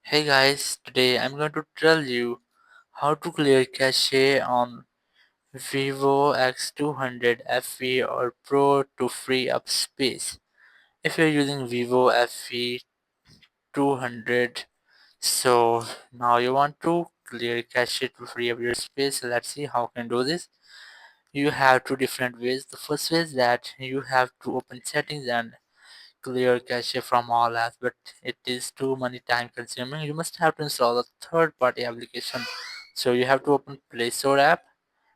Hey guys, today I'm going to tell you how to clear cache on Vivo X200 FE or Pro to free up space. If you're using Vivo FE 200, so now you want to clear cache to free up your space. So let's see how can do this. You have two different ways. The first way is that you have to open settings and clear cache from all apps, but it is too many time consuming. You must have to install a third party application. So you have to open Play Store app,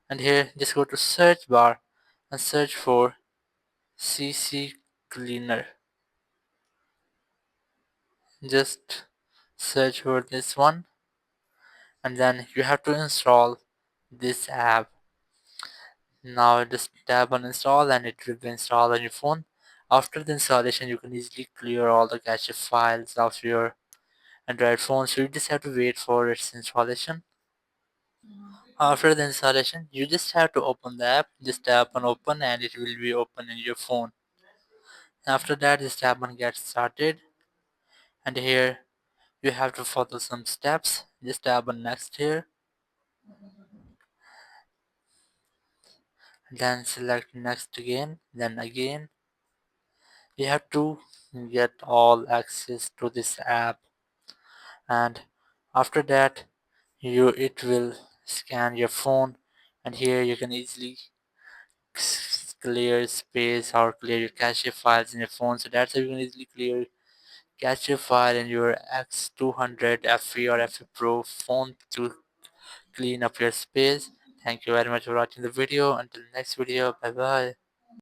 and here just go to search bar and search for CC Cleaner. Just search for this one, and then you have to install this app. Now just tap on install and it will be installed on your phone. After the installation, you can easily clear all the cache files of your Android phone, so you just have to wait for its installation. After the installation, you just have to open the app, just tap on open and it will be open in your phone. After that, just tap on get started, and here you have to follow some steps. Just tap on next here, then select next again, then again. You have to get all access to this app, and after that it will scan your phone, and here you can easily clear space or clear your cache files in your phone. So that's how you can easily clear cache file in your X200 FE or FE Pro phone to clean up your space. Thank you very much for watching the video. Until next video, bye bye.